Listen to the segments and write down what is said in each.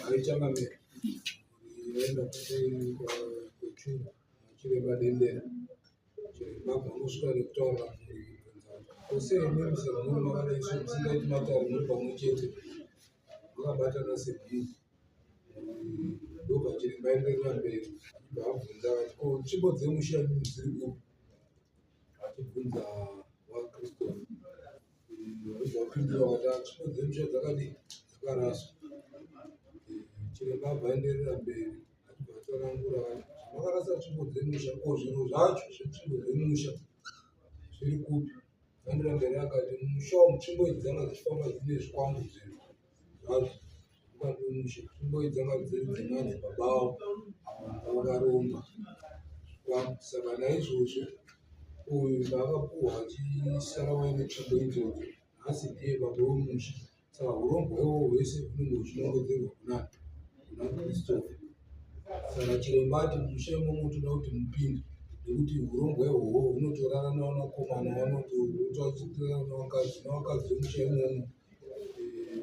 aichama enda kuchunga chiremba dendera chiremba panosvika nekutaura kusei nemusa muri makadaiswa musingaiti matauri muri pamwe chete makabatana sebhizi ndobva chiremba enderera mberi vaabvunza vati nzvimbo dzemusha dziri kupi achibvunza wakristofa vapindura vati nzvimbo dzemusha dzakadii dzakaraswa chiremba abva enderera mberi atvatsanangura makarasa nzvimbo dzemusha ko zvinhu zvacho zvenzvimbo dzemusha zviri kupi andira mberi akati musha nzvimbo idzi dzanga dzichifamba dzine zvikwambu zvinhu zvacho ukamusha nzvimbo idzi dzanga dziri dzemanzi babawo vakaromba zvikwambu saka naizvozvo uyu vaakapuhwa achisara waine nzvimbo idzodzo nhasi ndiye baba wemusha saka urombo ihwohwo hwese hunenge huchinongedzerwa kuna kristofa saka chiremba ati musha imomo toda kuti mupinde nekuti urombo ihwohwo hunotorana navanakomana vanototora navakadzi vemusha imomo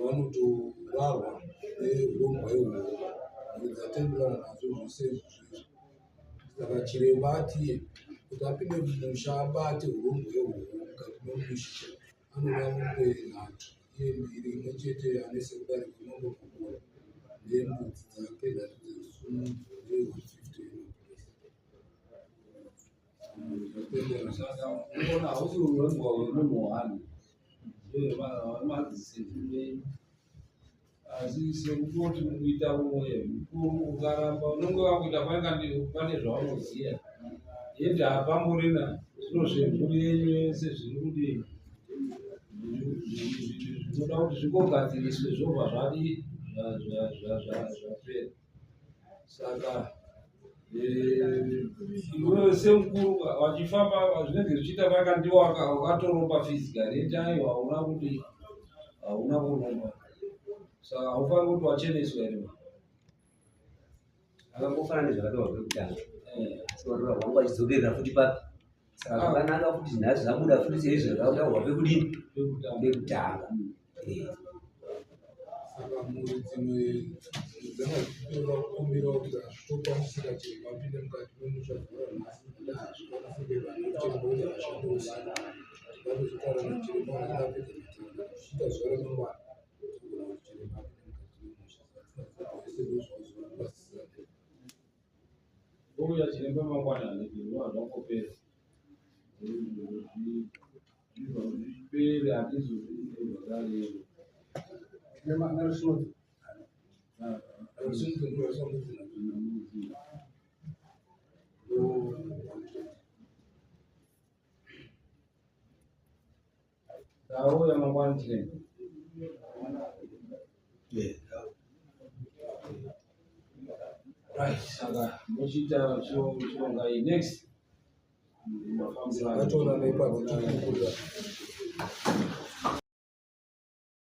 vanotorarwa neurombo ihwohwo dzatenderana nazvo zvose izvozvo saka chiremba atiye kuti apinde mumusha abate urombo ihwohwo mukati memusha anoda mombe nhatu iye mbiri imwe chete anese kudare kwemambokukura nembudzi dzake dhatu dzesunu Unaona hausi urembo hwemunhu wani vamadzisezvimei asi sekutoti mukuita umwe mukuru ukaramba unenge wakuita pane zvaunoziya yeti hapamborina zviro zvemhuri yenyu yese zviri kudii zvinoda kuti zvingogadziriswe zvobva zvadii zvapera saka iwewe semukuru wachifamba zvinenge zvichiita vakandiwa wakatoromba fizikali eti aiwa hauna kudii hauna kuromba saka haufaniri kuti wacheneswa here akangofana nezvakataurwa kwekutanga asi vanhu vangu vachidzokerera futi papi saka zvakanaka futi nhasi zvabuda futi sezvakataurwa pekudini pekutanga saka mhuri dzimwe dzakadzitora kukumbira kuti hazvitokwanisika chiremba apinde mukati memusha dzora nhasi hazvikwanisike vanechiremba kuti hashande usana vatozvitaura nachiremba anenge apedza matanga zvichiita zuva remangwana togona kuti chiremba apinde mukati memusha ese ndozvazvakasisira ouya chiremba mangwana nezvinova zvangopera zvipere hatizozviivararero auya mangwana chiremba right saka mochiita chironga iyi next atoona naipapo